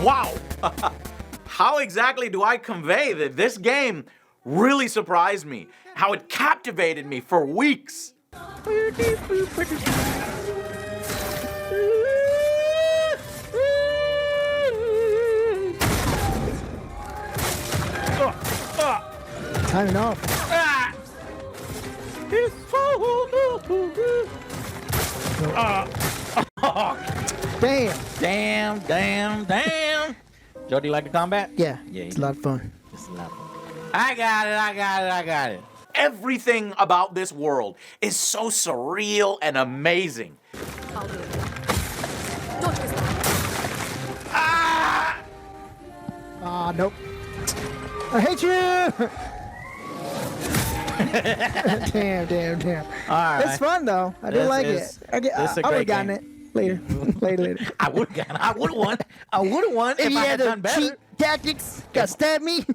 Wow! How exactly do I convey that this game really surprised me? How it captivated me for weeks? Signing off. Damn. Damn. Joe, do you like the combat? Yeah, Yeah, it's a lot of fun. It's a lot of fun. I got it. Everything about this world is so surreal and amazing. I'll do it. Don't twist Ah! Nope. I hate you! Damn. All right. It's fun though. I do This like is- it. this is a I would great have gotten game. it later. I would have won if you I had had the done better. cheat tactics, got stabbed me.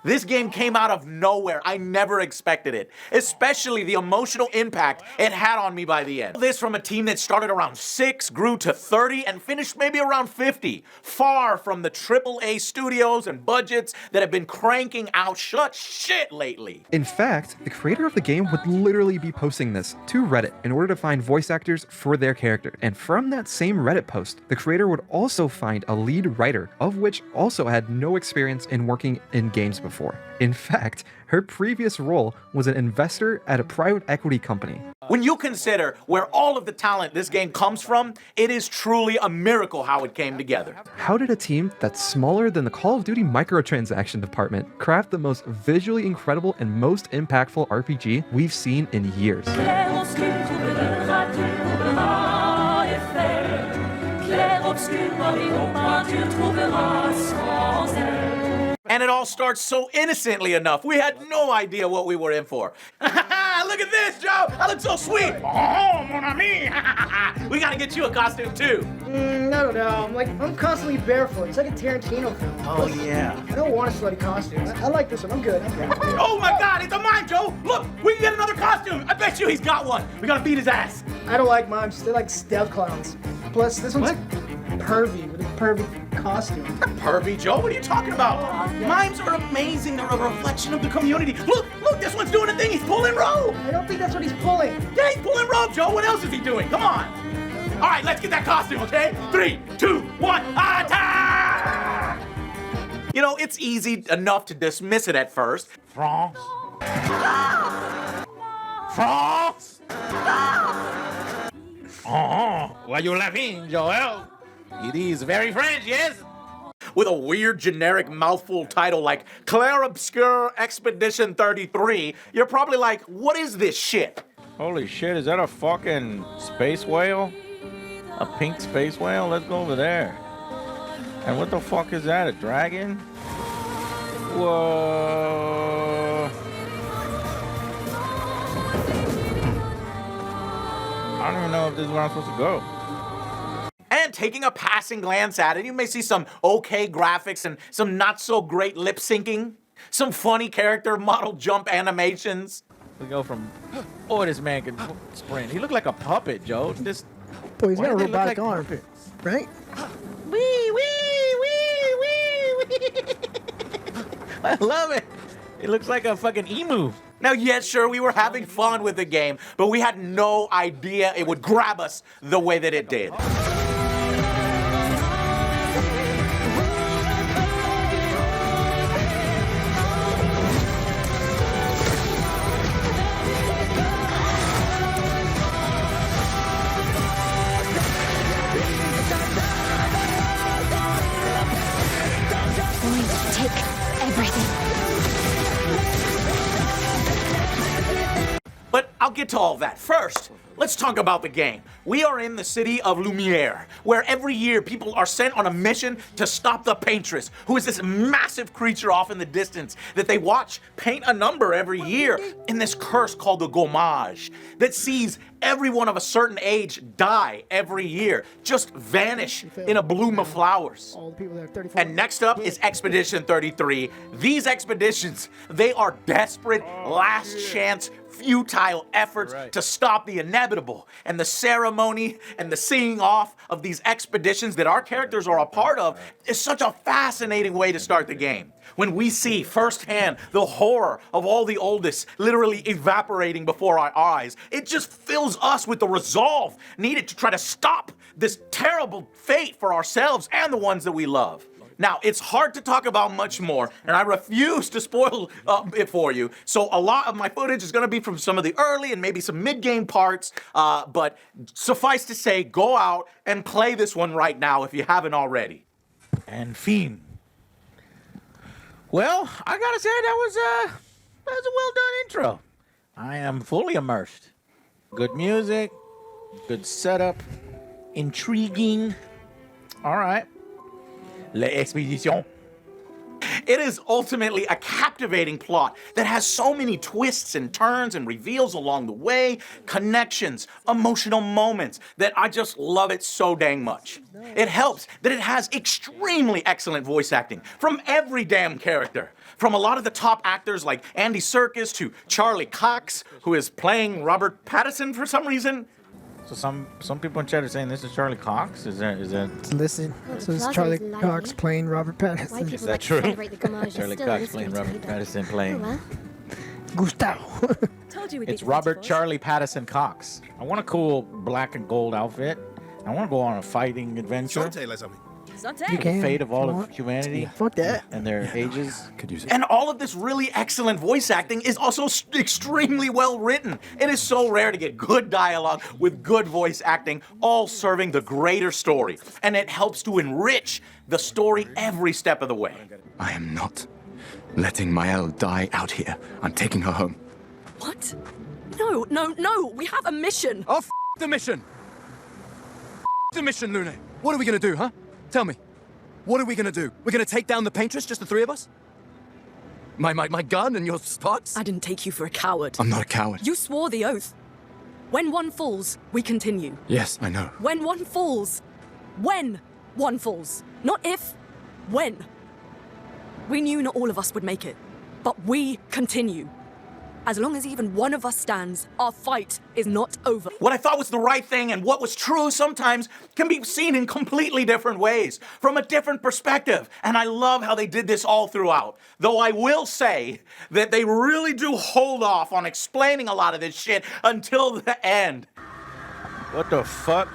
This game came out of nowhere. I never expected it, especially the emotional impact it had on me by the end. This from a team that started around 6, grew to 30, and finished maybe around 50. Far from the AAA studios and budgets that have been cranking out shit lately. In fact, the creator of the game would literally be posting this to Reddit in order to find voice actors for their character. And from that same Reddit post, the creator would also find a lead writer, of which also had no experience in working in games before. In fact, her previous role was an investor at a private equity company. When you consider where all of the talent this game comes from, it is truly a miracle how it came together. How did a team that's smaller than the Call of Duty microtransaction department craft the most visually incredible and most impactful RPG we've seen in years? And it all starts so innocently enough. We had no idea what we were in for. Look at this, Joe! I look so sweet! Oh, mon ami! We gotta get you a costume too. No. I'm constantly barefoot. It's like a Tarantino film. Oh, yeah. I don't want a sweaty costume. I like this one. I'm good. Oh my God, it's a mime, Joe! Look, we can get another costume! I bet you he's got one! We gotta beat his ass! I don't like mimes. They're like stealth clowns. Plus, this one's pervy with a pervy costume. Pervy, Joe, what are you talking about? Mimes are amazing, they're a reflection of the community. Look, this one's doing a thing, he's pulling rope! I don't think that's what he's pulling. Yeah, he's pulling rope, Joe, what else is he doing? Come on! All right, let's get that costume, okay? 3, 2, 1, attack! You know, it's easy enough to dismiss it at first. France. France! Oh, why you laughing, Joel? It is very French, yes? With a weird generic mouthful title like Claire Obscure Expedition 33, you're probably like, what is this shit? Holy shit, is that a fucking space whale? A pink space whale? Let's go over there. And what the fuck is that, a dragon? Whoa. I don't even know if this is where I'm supposed to go. And taking a passing glance at it, you may see some okay graphics and some not so great lip syncing, some funny character model jump animations. We go from, oh, this man can sprint. He looked like a puppet, Joe. This, Boy, he's why got a do they look robotic like arm, puppets? right? I love it. It looks like a fucking emu. Now, yes, sure, we were having fun with the game, but we had no idea it would grab us the way that it did. Going to take everything. But I'll get to all that. First, let's talk about the game. We are in the city of Lumiere, where every year people are sent on a mission to stop the Paintress, who is this massive creature off in the distance that they watch paint a number every year in this curse called the Gommage that sees everyone of a certain age die every year, just vanish in a bloom of flowers. All the people that are 34. And next up is Expedition 33. These expeditions, they are desperate, last chance, futile efforts to stop the inevitable. And the ceremony and the seeing off of these expeditions that our characters are a part of is such a fascinating way to start the game. When we see firsthand the horror of all the oldest literally evaporating before our eyes, it just fills us with the resolve needed to try to stop this terrible fate for ourselves and the ones that we love. Now, it's hard to talk about much more, and I refuse to spoil it for you, so a lot of my footage is going to be from some of the early and maybe some mid-game parts, but suffice to say, go out and play this one right now if you haven't already. And Fiend. Well, I gotta say that was a well-done intro. I am fully immersed. Good music, good setup, intriguing. All right. L'expédition. It is ultimately a captivating plot that has so many twists and turns and reveals along the way, connections, emotional moments, that I just love it so dang much. It helps that it has extremely excellent voice acting from every damn character. From a lot of the top actors like Andy Serkis to Charlie Cox, who is playing Robert Pattinson for some reason. So some people in chat are saying this is Charlie Cox. Is that Listen, so it's Plaza's Charlie lively. Cox playing Robert Why Pattinson. people that like true? to celebrate the Gamage Charlie still Cox is playing going to Robert be done. Pattinson playing? Oh, well. Gustavo. Told you we'd be It's Robert plentiful. Charlie Pattinson Cox. I want a cool black and gold outfit. I want to go on a fighting adventure. Santé. You can. Fate of all if you of want. humanity Fuck that. and their ages. And all of this really excellent voice acting is also extremely well written. It is so rare to get good dialogue with good voice acting, all serving the greater story. And it helps to enrich the story every step of the way. I am not letting Maëlle die out here. I'm taking her home. What? No, no, no! We have a mission! Oh, the mission! The mission, Lune! What are we gonna do, huh? Tell me. What are we gonna do? We're gonna take down the paintress, just the three of us? My gun and your sparks? I didn't take you for a coward. I'm not a coward. You swore the oath. When one falls, we continue. Yes, I know. When one falls. When one falls. Not if. When. We knew not all of us would make it, but we continue. As long as even one of us stands, our fight is not over. What I thought was the right thing and what was true sometimes can be seen in completely different ways, from a different perspective. And I love how they did this all throughout. Though I will say that they really do hold off on explaining a lot of this shit until the end. What the fuck?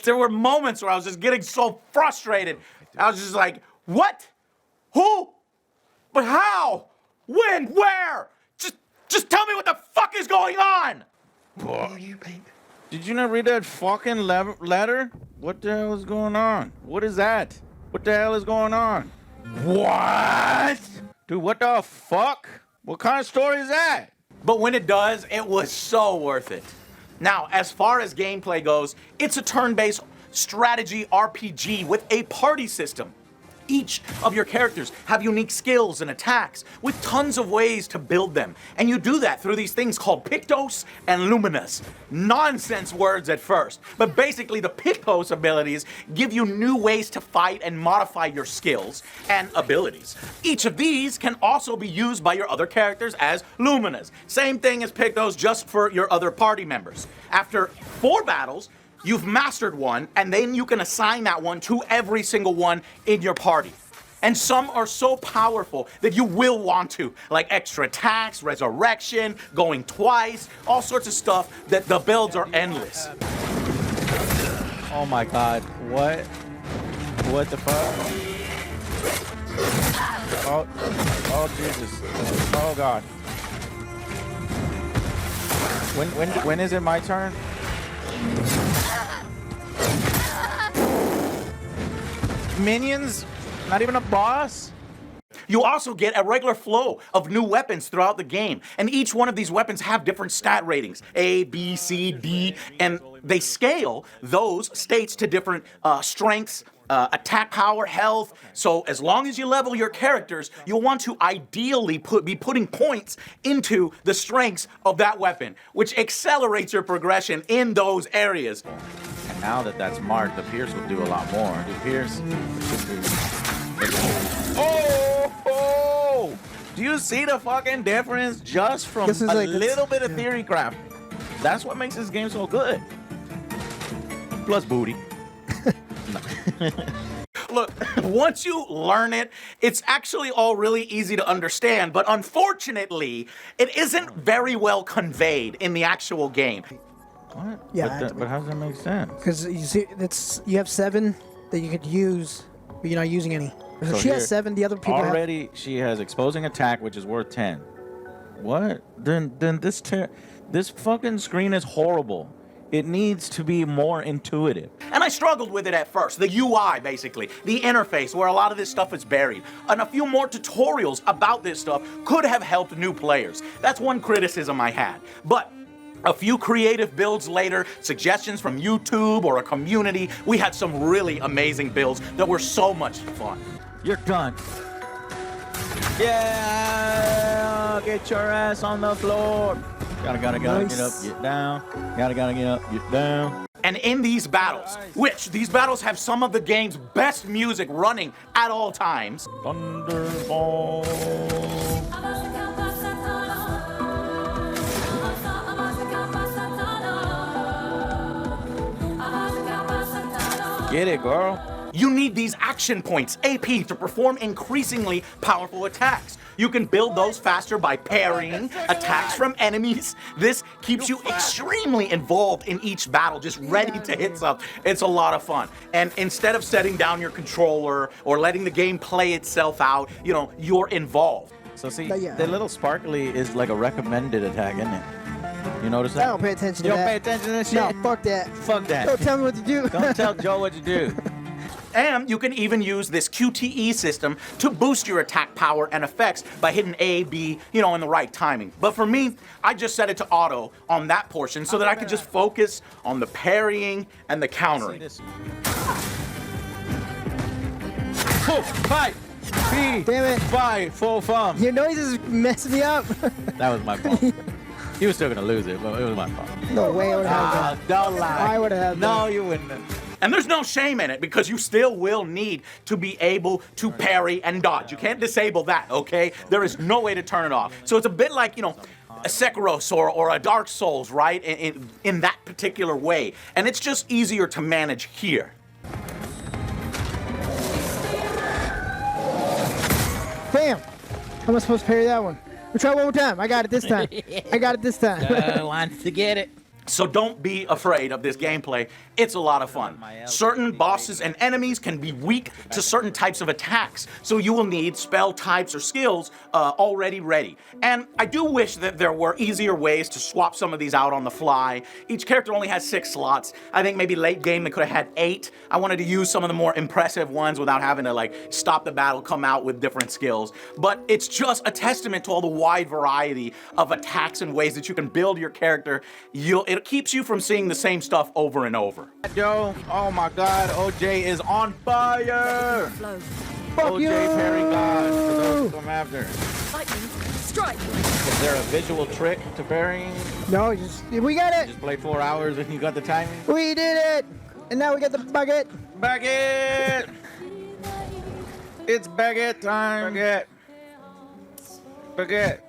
There were moments where I was just getting so frustrated. I was just like, what? Who? But how? When? Where? Just tell me what the fuck is going on! Did you not read that fucking letter? What the hell is going on? What is that? What the hell is going on? What? Dude, what the fuck? What kind of story is that? But when it does, it was so worth it. Now, as far as gameplay goes, it's a turn-based strategy RPG with a party system. Each of your characters have unique skills and attacks with tons of ways to build them. And you do that through these things called Pictos and Luminas. Nonsense words at first, but basically the Pictos abilities give you new ways to fight and modify your skills and abilities. Each of these can also be used by your other characters as Luminas. Same thing as Pictos, just for your other party members. After 4 battles, you've mastered one, and then you can assign that one to every single one in your party. And some are so powerful that you will want to, like extra attacks, resurrection, going twice, all sorts of stuff that the builds are endless. Oh my god, what? What the fuck? Oh Jesus. Oh god. When is it my turn? Minions? Not even a boss? You also get a regular flow of new weapons throughout the game, and each one of these weapons have different stat ratings, A, B, C, D, and they scale those states to different strengths, attack power, health. So as long as you level your characters, you'll want to ideally be putting points into the strengths of that weapon, which accelerates your progression in those areas. And now that that's marked, the Pierce will do a lot more. The Pierce. Oh! Do you see the fucking difference just from This is a like- little bit of yeah. theory craft? That's what makes this game so good. Plus booty. Look, once you learn it, it's actually all really easy to understand, but unfortunately, it isn't very well conveyed in the actual game. What? Yeah, But how does that make sense? Because you see, you have 7 that you could use, but you're not using any. So she here, has 7. The other people have. already she has exposing attack, which is worth 10. What? Then this fucking screen is horrible. It needs to be more intuitive. And I struggled with it at first, the UI basically, the interface where a lot of this stuff is buried. And a few more tutorials about this stuff could have helped new players. That's one criticism I had. But a few creative builds later, suggestions from YouTube or a community, we had some really amazing builds that were so much fun. You're done. Yeah, get your ass on the floor. Gotta get up, get down. Gotta get up, get down. And in these battles, which these battles have some of the game's best music running at all times, Thunderball. Get it, girl. you need these action points, AP, to perform increasingly powerful attacks. You can build those faster by parrying attacks from enemies. This keeps you extremely involved in each battle, just ready to hit stuff. It's a lot of fun. And instead of setting down your controller or letting the game play itself out, you know, you're involved. So see, Yeah. the little sparkly is like a recommended attack, isn't it? You notice that? I don't pay attention to You don't that. pay attention to that No, shit? fuck that. Fuck that. Don't tell me what to do. Don't tell Joe what to do. And you can even use this QTE system to boost your attack power and effects by hitting A, B, you know, in the right timing. But for me, I just set it to auto on that portion so that I could just focus on the parrying and the countering. Full fight. B. Damn it. Fight. Full thumb. Your noise is messing me up. That was my fault. He was still gonna lose it, but it was my fault. No way I would have Ah, don't lie. I would have No, you wouldn't. And there's no shame in it because you still will need to be able to parry and dodge. You can't disable that, okay? There is no way to turn it off. So it's a bit like, you know, a Sekiro or a Dark Souls, right? In that particular way. And it's just easier to manage here. Damn. How am I supposed to parry that one? We'll try one more time. I got it this time. I got it this time. Wants to get it. So don't be afraid of this gameplay. It's a lot of fun. Certain bosses and enemies can be weak to certain types of attacks, so you will need spell types or skills already ready. And I do wish that there were easier ways to swap some of these out on the fly. Each character only has 6 slots. I think maybe late game they could have had 8. I wanted to use some of the more impressive ones without having to like stop the battle, come out with different skills. But it's just a testament to all the wide variety of attacks and ways that you can build your character. It keeps you from seeing the same stuff over and over. Joe, oh my God, OJ is on fire. Flow. Fuck OJ you. Perry God for those who come after. Lightning. Strike. Is there a visual trick to parrying? No, we got it. Just played 4 hours and you got the timing? We did it. And now we got the bucket. Baguette! It's baguette time. Baguette. Baguette.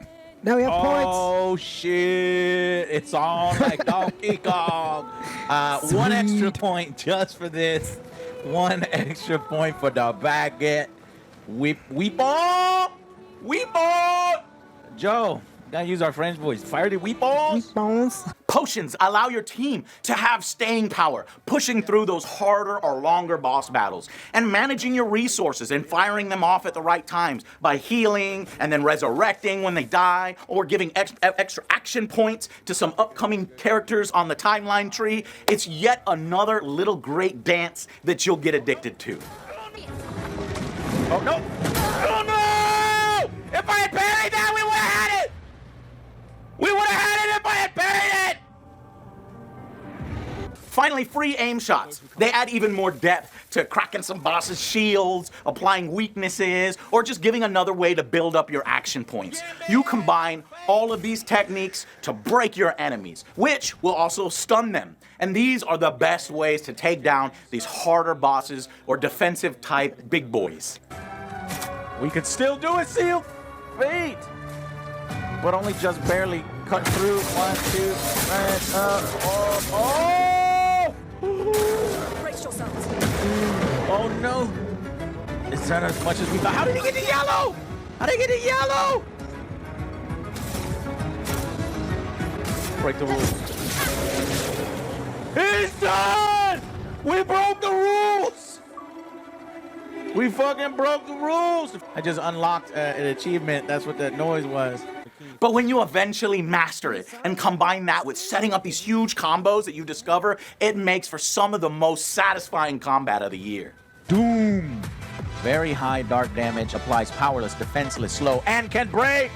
Now we have points. Oh shit! It's on like Donkey Kong. 1 extra point just for this. 1 extra point for the baguette. Weepo! Weepo! Joe, gotta use our French voice. Fire the weepos. Bones. Potions allow your team to have staying power, pushing through those harder or longer boss battles, and managing your resources and firing them off at the right times by healing and then resurrecting when they die, or giving extra action points to some upcoming characters on the timeline tree. It's yet another little great dance that you'll get addicted to. Oh no! Oh no! if I had parried that, we would have had it! We would have had it if I had parried it! Finally, free aim shots. They add even more depth to cracking some bosses' shields, applying weaknesses, or just giving another way to build up your action points. You combine all of these techniques to break your enemies, which will also stun them. And these are the best ways to take down these harder bosses or defensive type big boys. We could still do it, Seal. Wait. But only just barely cut through. 1, 2, right up. Oh! Brace yourselves. Oh no! It's not as much as we thought. How did he get the yellow? How did he get the yellow? Break the rules. He's done! We broke the rules! We fucking broke the rules! I just unlocked an achievement. That's what that noise was. But when you eventually master it and combine that with setting up these huge combos that you discover, it makes for some of the most satisfying combat of the year. Doom! Very high dark damage, applies powerless, defenseless, slow, and can break!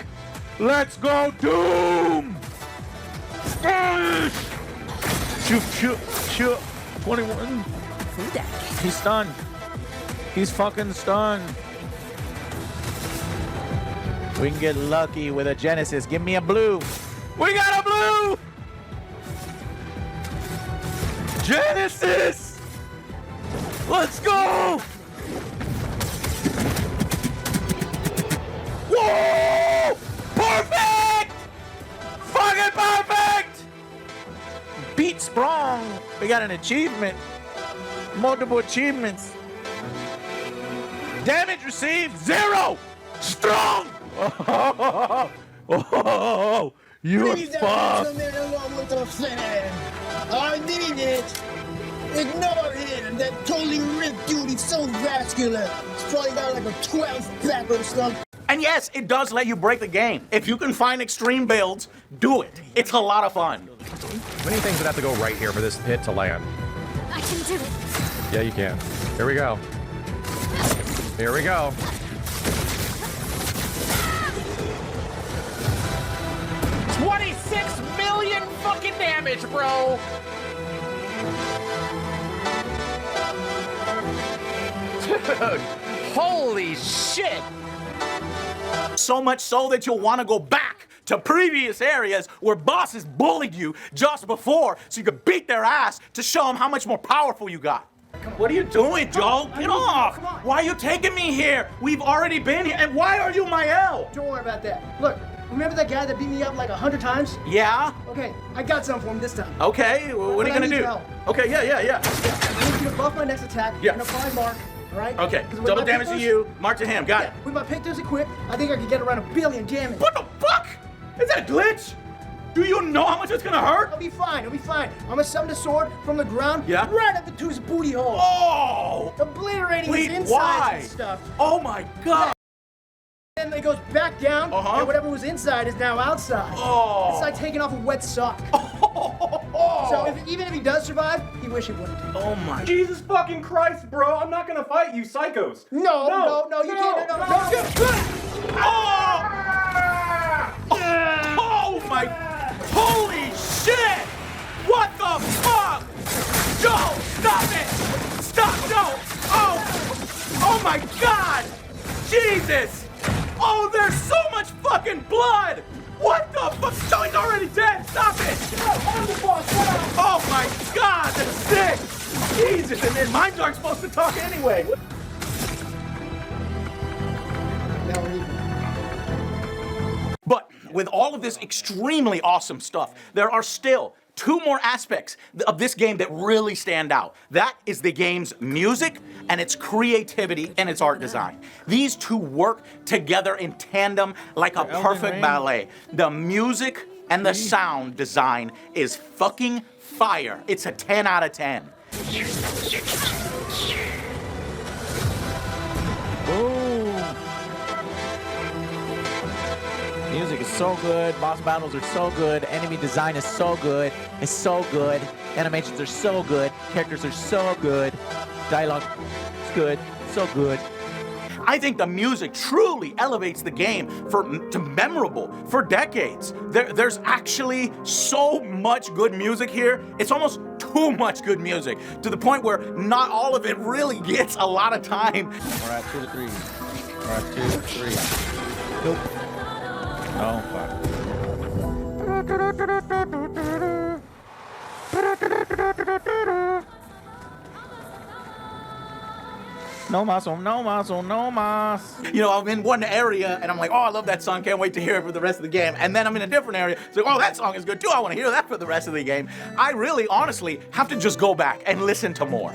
Let's go, Doom! Shoot, shoot, shoot. 21. He's stunned. He's fucking stunned. We can get lucky with a Genesis. Give me a blue. We got a blue! Genesis! Let's go! Whoa! Perfect! Fucking perfect! Beat Sprung. We got an achievement. Multiple achievements. Damage received, 0! Strong! Oh, you fuck! I did it! Ignore him! That totally ripped dude, he's so vascular! He's probably got like a 12-pack or something. And yes, it does let you break the game. If you can find extreme builds, do it. It's a lot of fun. Many things would have to go right here for this hit to land. I can do it. Yeah, you can. Here we go. Here we go. $26 million fucking damage, bro! Dude, holy shit! So much so that you'll want to go back to previous areas where bosses bullied you just before so you could beat their ass to show them how much more powerful you got. What are you doing, Joe? Get off! Why are you taking me here? We've already been here, and why are you my L? Don't worry about that. Look, remember that guy that beat me up like 100 times? Yeah? Okay, I got something for him this time. Okay, what are you I gonna need do? your help. Okay, yeah. I need you to buff my next attack Yeah. and apply mark, alright? Okay, 'Cause with double my damage to Pictos- you, mark to him, got it. With my Pictos equipped, I think I could get around 1 billion damage. What the fuck? Is that a glitch? Do you know how much it's gonna hurt? I'll be fine, I'll be fine. I'm gonna summon the sword from the ground Yeah? right up into his booty hole. Oh! Obliterating Wait, his insides why? and stuff. Oh my god! Then it goes back down, Uh-huh. and whatever was inside is now outside. Oh! It's like taking off a wet sock. So even if he does survive, he wish he wouldn't. Oh my. Jesus fucking Christ, bro! I'm not gonna fight you, psychos. No, you can't. No. Oh! Oh my. Holy shit! What the fuck? Joe, stop it! Stop, Joe! Oh my god! Jesus! Oh, there's so much fucking blood! What the fuck? Joe, he's already dead! Stop it! Oh my god, that's sick! Jesus, and then minds aren't supposed to talk anyway. But with all of this extremely awesome stuff, there are still 2 more aspects of this game that really stand out. That is the game's music and its creativity and its art design. These 2 work together in tandem like a perfect ballet. The music and the sound design is fucking fire. It's a 10 out of 10. Music is so good, boss battles are so good, enemy design is so good, it's so good, animations are so good, characters are so good, dialogue is good, so good. I think the music truly elevates the game to memorable for decades. There's actually so much good music here. It's almost too much good music to the point where not all of it really gets a lot of time. All right, 2 to 3. All right, 2 to 3. Nope. No, fuck. No mas, no mas, no mas. You know, I'm in one area and I'm like, oh, I love that song, can't wait to hear it for the rest of the game. And then I'm in a different area, it's like, oh, that song is good too, I want to hear that for the rest of the game. I really, honestly, have to just go back and listen to more.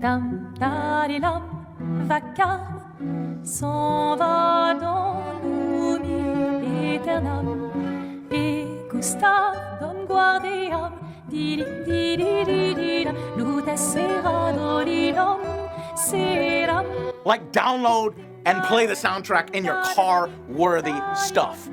Dam, darilam, vacarme, s'en va dans l'oubli éternel. Et Gustave, dom guardiam, didim, didididim, luta sera dolidom, seram. Like, download and play the soundtrack in your car-worthy stuff.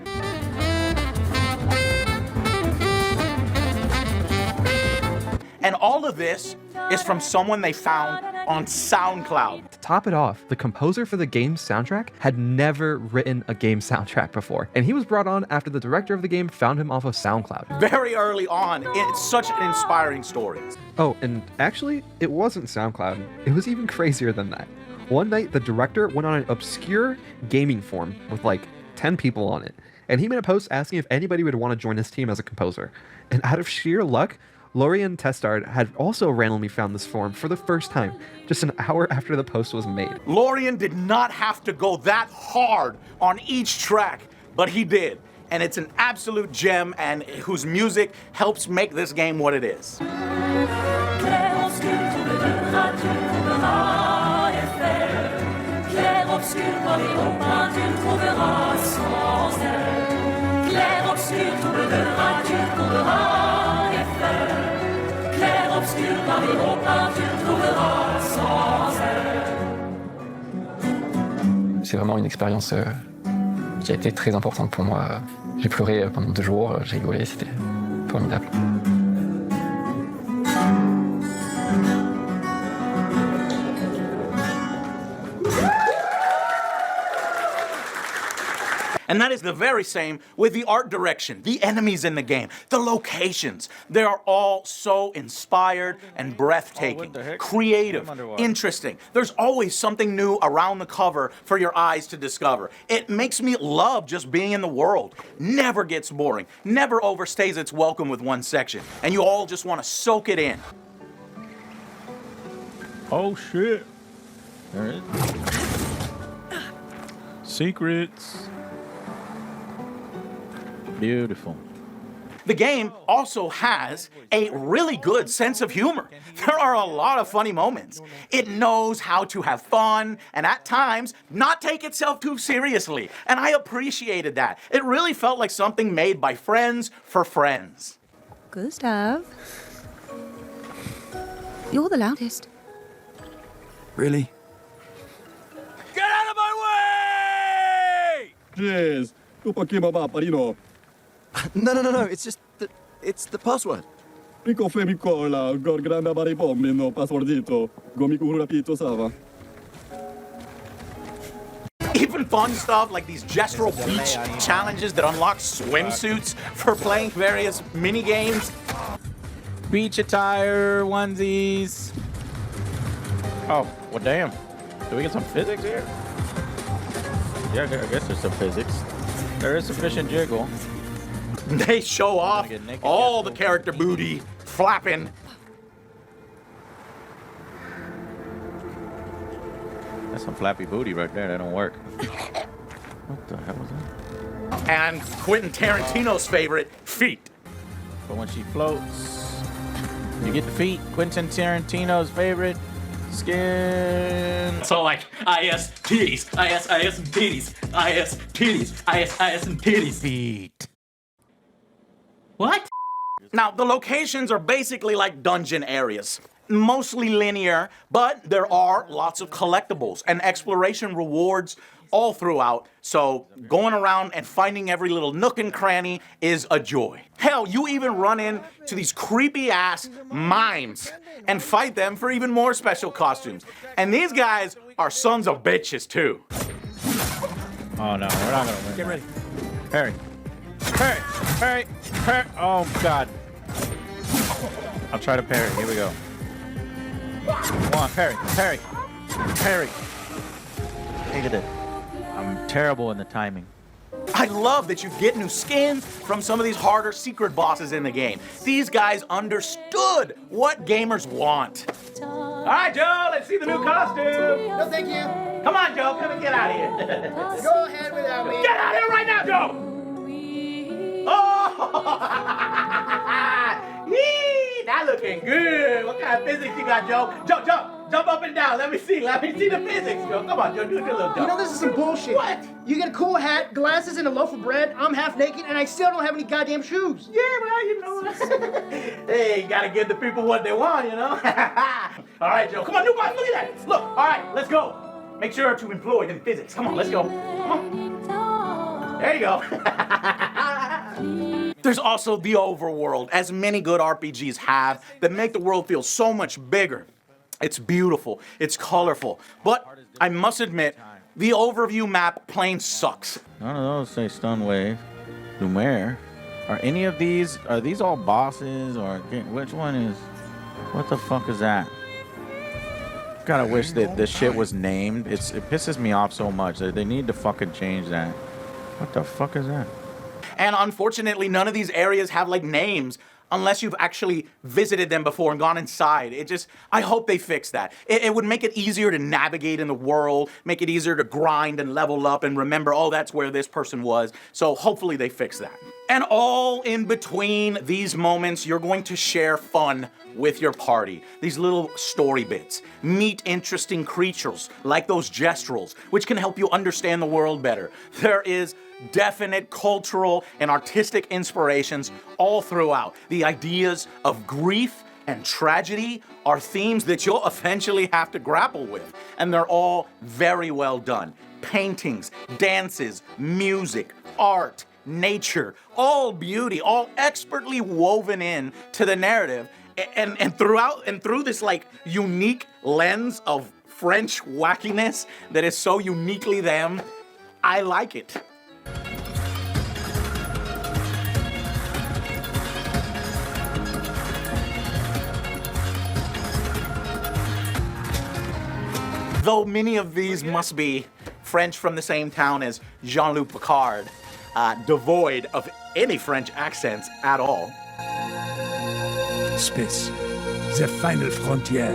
And all of this is from someone they found on SoundCloud. To top it off, the composer for the game's soundtrack had never written a game soundtrack before, and he was brought on after the director of the game found him off of SoundCloud. Very early on, it's such an inspiring story. Oh, and actually, it wasn't SoundCloud. It was even crazier than that. One night, the director went on an obscure gaming forum with like 10 people on it, and he made a post asking if anybody would want to join his team as a composer. And out of sheer luck, Lorian Testard had also randomly found this forum for the first time, just an hour after the post was made. Lorian did not have to go that hard on each track, but he did. And it's an absolute gem and whose music helps make this game what it is. C'est vraiment une expérience qui a été très importante pour moi. J'ai pleuré pendant 2 jours, j'ai rigolé, c'était formidable. And that is the very same with the art direction, the enemies in the game, the locations. They are all so inspired and breathtaking, creative, interesting. There's always something new around the cover for your eyes to discover. It makes me love just being in the world. Never gets boring, never overstays its welcome with one section. And you all just want to soak it in. Oh shit. There it is. Secrets. Beautiful. The game also has a really good sense of humor. There are a lot of funny moments. It knows how to have fun and at times not take itself too seriously. And I appreciated that. It really felt like something made by friends for friends. Gustav, you're the loudest. Really? Get out of my way! Jeez. No, it's just it's the password. Pico femicola, gor grande baribombi no passwordito. Gomiku rapito sava. Even fun stuff like these gestural beach challenges that unlock swimsuits for playing various mini games. Beach attire, onesies. Oh, well, damn. Do we get some physics here? Yeah, I guess there's some physics. There is sufficient jiggle. They show off all the character booty flapping. That's some flappy booty right there. That don't work. What the hell was that? And Quentin Tarantino's favorite, feet. But when she floats, you get the feet. Quentin Tarantino's favorite, skin. So like, IS titties, IS and titties, IS titties, IS and titties. Feet. What? Now, the locations are basically like dungeon areas. Mostly linear, but there are lots of collectibles and exploration rewards all throughout, so going around and finding every little nook and cranny is a joy. Hell, you even run into these creepy-ass mimes and fight them for even more special costumes. And these guys are sons of bitches, too. Oh, no, we're not gonna win. Get ready. Parry. Parry. Parry. Parry. Oh, God. I'll try to parry. Here we go. Come on, parry. Parry. Parry. Look at it. I'm terrible in the timing. I love that you get new skins from some of these harder secret bosses in the game. These guys understood what gamers want. All right, Joe, let's see the new costume. No, thank you. Come on, Joe, come and get out of here. Go ahead without me. Get out of here right now, Joe! Oh! Yee, that looking good. What kind of physics you got, Joe? Joe, jump up and down. Let me see the physics, Joe. Come on, Joe, do a little jump. You know this is some bullshit. What? You get a cool hat, glasses, and a loaf of bread. I'm half naked, and I still don't have any goddamn shoes. Yeah, well, you know. Hey, you gotta give the people what they want, you know? All right, Joe, come on, new boss, look at that. Look, all right, let's go. Make sure to employ them physics. Come on, let's go. Come on. There you go. There's also the overworld, as many good RPGs have, that make the world feel so much bigger. It's beautiful, it's colorful, but I must admit, the overview map plain sucks. None of those say stun wave. Lumiere. Are any of these, are these all bosses, or which one is, what the fuck is that? Kinda wish that this shit was named. It pisses me off so much that they need to fucking change that. What the fuck is that? And unfortunately, none of these areas have like names unless you've actually visited them before and gone inside. I hope they fix that. It would make it easier to navigate in the world, make it easier to grind and level up and remember, oh, that's where this person was. So hopefully they fix that. And all in between these moments, you're going to share fun with your party. These little story bits. Meet interesting creatures like those gestrels, which can help you understand the world better. There is definite cultural and artistic inspirations all throughout. The ideas of grief and tragedy are themes that you'll eventually have to grapple with, and they're all very well done. Paintings, dances, music, art, nature, all beauty, all expertly woven in to the narrative, and through this like unique lens of French wackiness that is so uniquely them. I like it. Though many of these must be French from the same town as Jean-Luc Picard, devoid of any French accents at all. Space, the final frontier.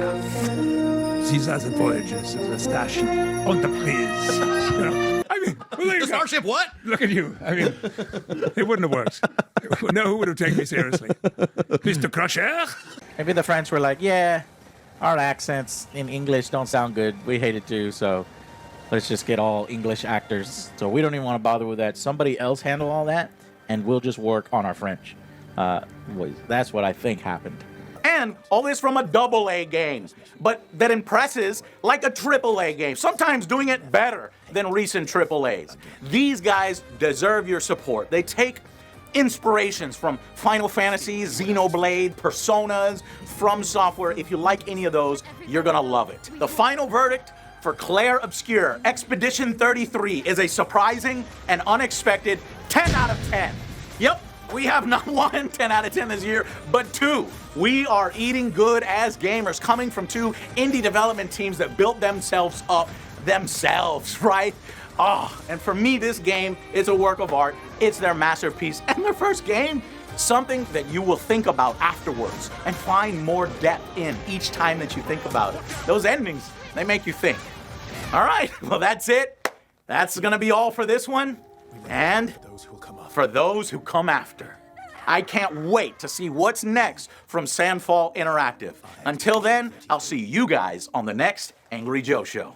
These are the voyages of the Starship Enterprise. You know, I mean, well, there you The go. Starship what? Look at you. I mean, it wouldn't have worked. No, who would have taken me seriously? Mr. Crusher? Maybe the French were like, yeah, our accents in English don't sound good. We hate it too, so let's just get all English actors. So we don't even want to bother with that. Somebody else handle all that, and we'll just work on our French. That's what I think happened. And all this from a AA game, but that impresses like a AAA game, sometimes doing it better than recent AAAs. These guys deserve your support. They take inspirations from Final Fantasy, Xenoblade, Personas, From Software. If you like any of those, you're gonna love it. The final verdict for Claire Obscure, Exp33 is a surprising and unexpected 10 out of 10. Yep. We have not one 10 out of 10 this year, but 2. We are eating good as gamers, coming from 2 indie development teams that built themselves up themselves, right? Oh, and for me, this game is a work of art. It's their masterpiece, and their first game, something that you will think about afterwards and find more depth in each time that you think about it. Those endings, they make you think. All right, well, that's it. That's gonna be all for this one. And for those who come after. I can't wait to see what's next from Sandfall Interactive. Until then, I'll see you guys on the next Angry Joe Show.